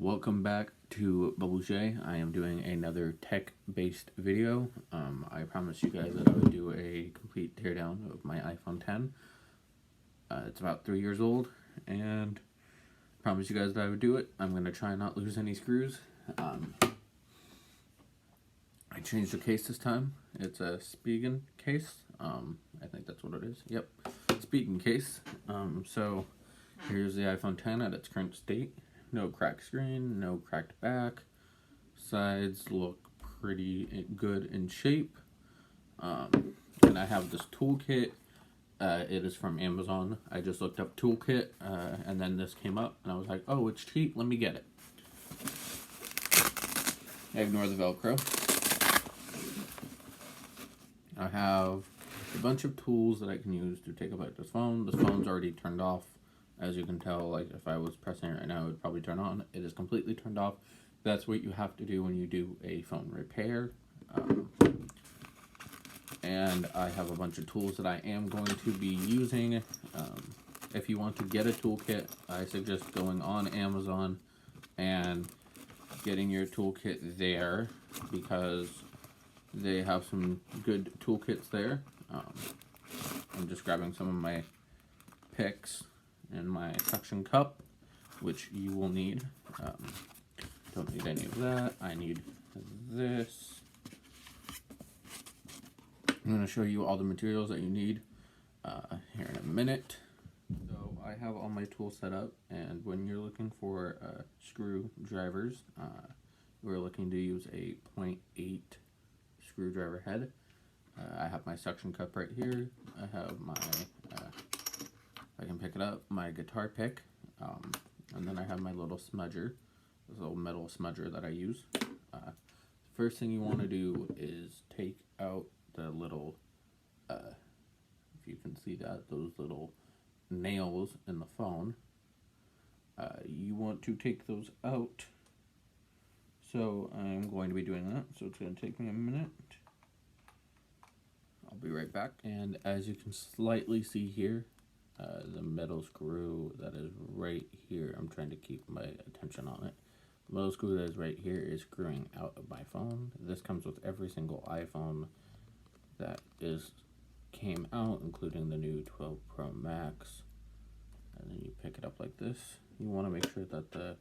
Welcome back to Bubble I am doing another tech-based video. I promised you guys that I would do a complete teardown of my iPhone 10. It's about 3 years old, and I promised you guys that I would do it. I'm going to try not lose any screws. I changed the case this time. It's a Spigen case. I think that's what it is. Yep, Spigen case. So here's the iPhone 10 at its current state. No cracked screen, no cracked back. Sides look pretty good in shape. And I have this toolkit. It is from Amazon. I just looked up toolkit, and then this came up, and I was like, oh, it's cheap, let me get it. Ignore the Velcro. I have a bunch of tools that I can use to take apart this phone. This phone's already turned off. As you can tell, like if I was pressing it right now, it would probably turn on. It is completely turned off. That's what you have to do when you do a phone repair. And I have a bunch of tools that I am going to be using. If you want to get a toolkit, I suggest going on Amazon and getting your toolkit there, because they have some good toolkits there. I'm just grabbing some of my picks and my suction cup, which you will need. Don't need any of that. I need this. I'm going to show you all the materials that you need here in a minute. So I have all my tools set up, and when you're looking for screwdrivers, we're looking to use a 0.8 screwdriver head. I have my suction cup right here. I have my I can pick it up, my guitar pick, and then I have my little smudger, this little metal smudger that I use. First thing you want to do is take out the little, if you can see that, those little nails in the phone. You want to take those out, so I'm going to be doing that, so it's going to take me a minute. I'll be right back. And as you can slightly see here, the metal screw that is right here, I'm trying to keep my attention on it. The metal screw that is right here is screwing out of my phone. This comes with every single iPhone that came out, including the new 12 Pro Max. And then you pick it up like this. You want to make sure that the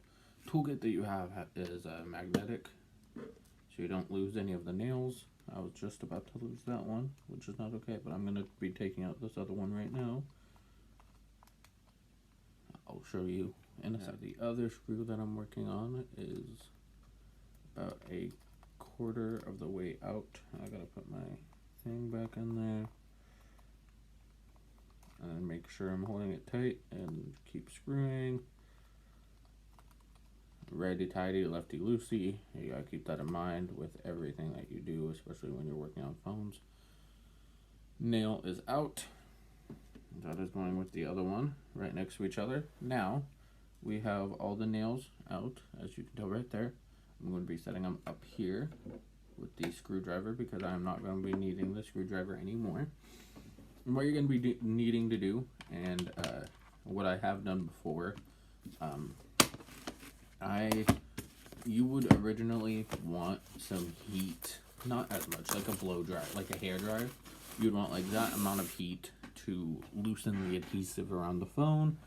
toolkit that you have is magnetic, so you don't lose any of the nails. I was just about to lose that one, which is not okay, but I'm going to be taking out this other one right now. I'll show you in a second. The other screw that I'm working on is about a quarter of the way out. I gotta put my thing back in there and make sure I'm holding it tight and keep screwing. Righty tighty, lefty loosey. You gotta keep that in mind with everything that you do, especially when you're working on phones. Nail is out. That is going with the other one right next to each other. Now we have all the nails out, as you can tell right there. I'm going to be setting them up here with the screwdriver, because I'm not going to be needing the screwdriver anymore. And what you're going to be needing to do, and what I have done before, you would originally want some heat, not as much, like a blow dry, like a hair dryer. You'd want like that amount of heat to loosen the adhesive around the phone.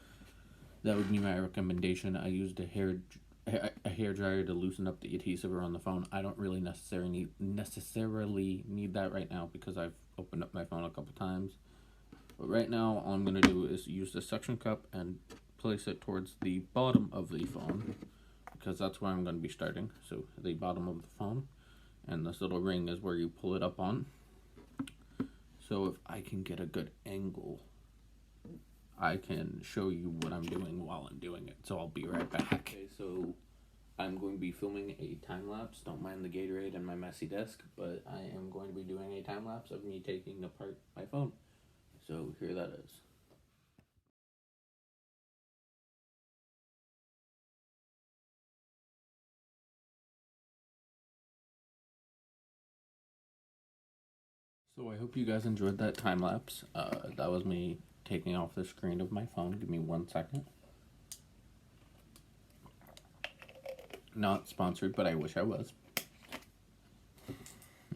That would be my recommendation. I used a hair dryer to loosen up the adhesive around the phone. I don't really necessarily need that right now, because I've opened up my phone a couple times. But right now, all I'm going to do is use the suction cup and place it towards the bottom of the phone, because that's where I'm going to be starting. So the bottom of the phone, and this little ring is where you pull it up on. So if I can get a good angle, I can show you what I'm doing while I'm doing it. So I'll be right back. Okay, so I'm going to be filming a time lapse. Don't mind the Gatorade and my messy desk, but I am going to be doing a time lapse of me taking apart my phone. So here that is. So I hope you guys enjoyed that time lapse. That was me taking off the screen of my phone. Give me 1 second. Not sponsored, but I wish I was.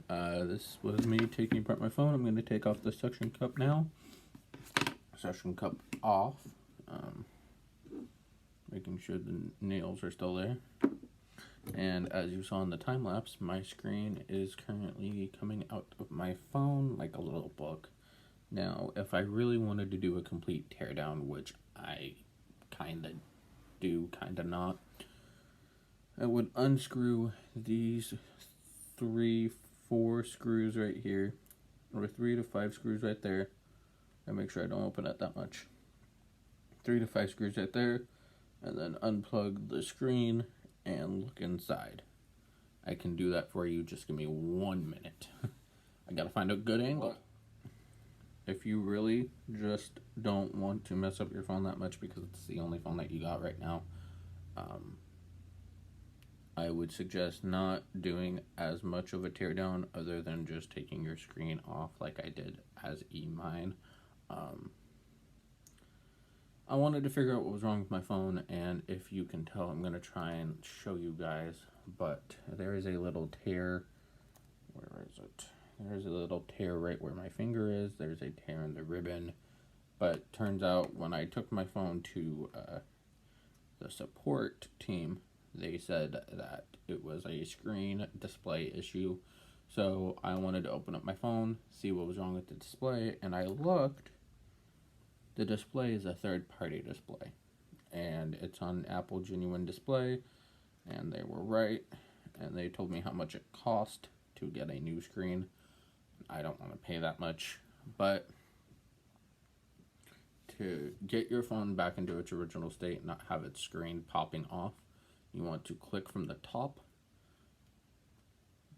This was me taking apart my phone. I'm going to take off the suction cup now. Suction cup off. Making sure the nails are still there. And as you saw in the time lapse, my screen is currently coming out of my phone like a little book. Now, if I really wanted to do a complete teardown, which I kind of do, kind of not, I would unscrew these 3-4 screws right here, or 3 to 5 screws right there, and make sure I don't open it that much. 3 to 5 screws right there, and then unplug the screen and look inside. I can do that for you. Just give me 1 minute. I gotta find a good angle. If you really just don't want to mess up your phone that much because it's the only phone that you got right now, I would suggest not doing as much of a teardown other than just taking your screen off like I did as mine. I wanted to figure out what was wrong with my phone, and if you can tell, I'm going to try and show you guys, but there is a little tear. Where is it? There's a little tear right where my finger is. There's a tear in the ribbon, but turns out when I took my phone to the support team, they said that it was a screen display issue. So I wanted to open up my phone, see what was wrong with the display, and I looked. The display is a third-party display, and it's on Apple Genuine Display, and they were right, and they told me how much it cost to get a new screen. I don't want to pay that much, but to get your phone back into its original state, not have its screen popping off, you want to click from the top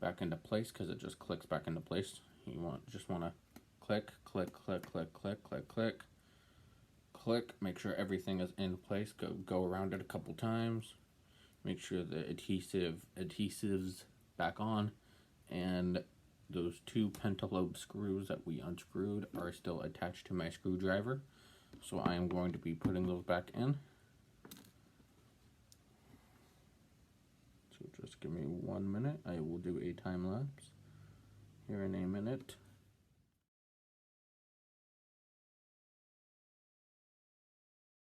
back into place, because it just clicks back into place. You just want to click, click, click, click, click, click, click, click. Make sure everything is in place. Go around it a couple times. Make sure the adhesives back on, and those 2 pentalobe screws that we unscrewed are still attached to my screwdriver. So I am going to be putting those back in. So just give me 1 minute. I will do a time lapse here in a minute.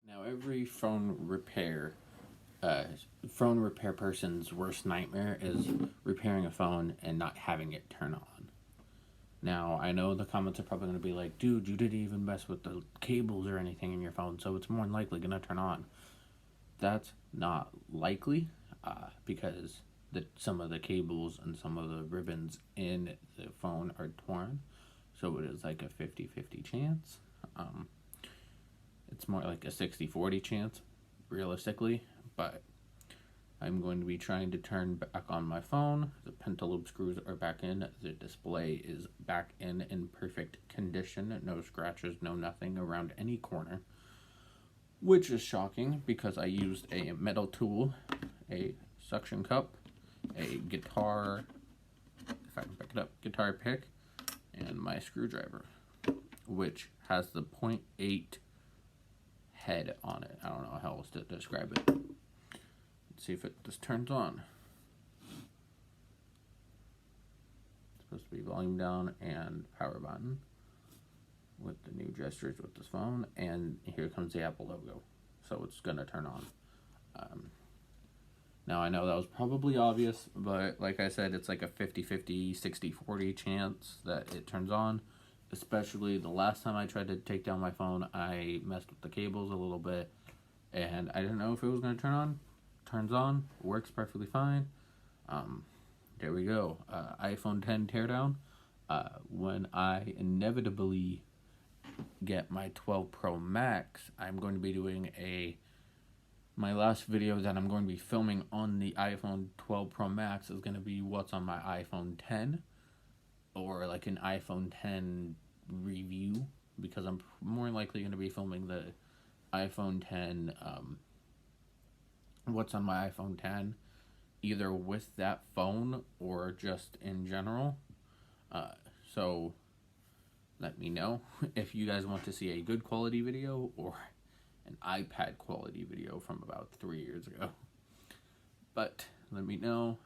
Now every phone repair person's worst nightmare is repairing a phone and not having it turn on. Now, I know the comments are probably going to be like, dude, you didn't even mess with the cables or anything in your phone, so it's more than likely going to turn on. That's not likely, because some of the cables and some of the ribbons in the phone are torn, so it is like a 50-50 chance. It's more like a 60-40 chance, realistically, but I'm going to be trying to turn back on my phone. The pentalobe screws are back in. The display is back in perfect condition. No scratches, no nothing around any corner, which is shocking because I used a metal tool, a suction cup, a guitar, if I can pick it up, guitar pick, and my screwdriver, which has the 0.8 head on it. I don't know how else to describe it. Let's see if it just turns on. It's supposed to be volume down and power button with the new gestures with this phone, and here comes the Apple logo, so it's gonna turn on. Now I know that was probably obvious, but like I said, it's like a 50-50, 60-40 chance that it turns on. Especially the last time I tried to take down my phone, I messed with the cables a little bit, and I didn't know if it was going to turn on. Turns on, works perfectly fine. There we go. iPhone 10 teardown. When I inevitably get my 12 Pro Max, I'm going to be doing my last video that I'm going to be filming on the iPhone 12 Pro Max is going to be what's on my iPhone 10. Or like an iPhone 10 review, because I'm more likely going to be filming the iPhone 10, what's on my iPhone 10, either with that phone or just in general. So let me know if you guys want to see a good quality video or an iPad quality video from about 3 years ago. But let me know.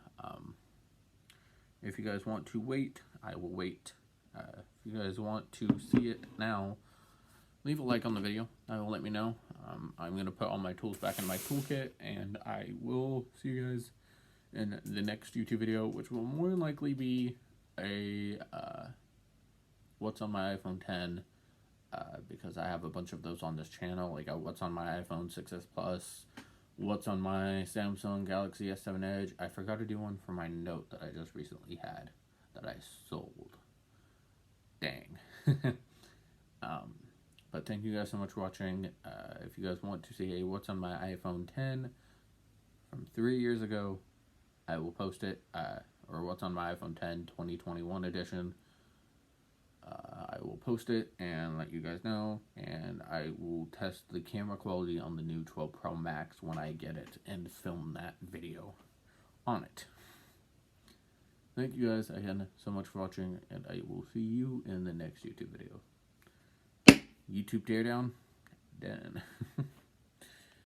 If you guys want to wait, I will wait. If you guys want to see it now, leave a like on the video. That will let me know. I'm going to put all my tools back in my toolkit, and I will see you guys in the next YouTube video, which will more than likely be a what's on my iPhone 10, because I have a bunch of those on this channel, like what's on my iPhone 6s Plus, what's on my Samsung Galaxy S7 Edge. I forgot to do one for my Note that I just recently had that I sold. Dang. But thank you guys so much for watching. If you guys want to see a what's on my iPhone 10 from 3 years ago, I will post it, or what's on my iPhone 10 2021 edition. I will post it and let you guys know, and I will test the camera quality on the new 12 Pro Max when I get it and film that video on it. Thank you guys again so much for watching, and I will see you in the next YouTube video. YouTube teardown, done.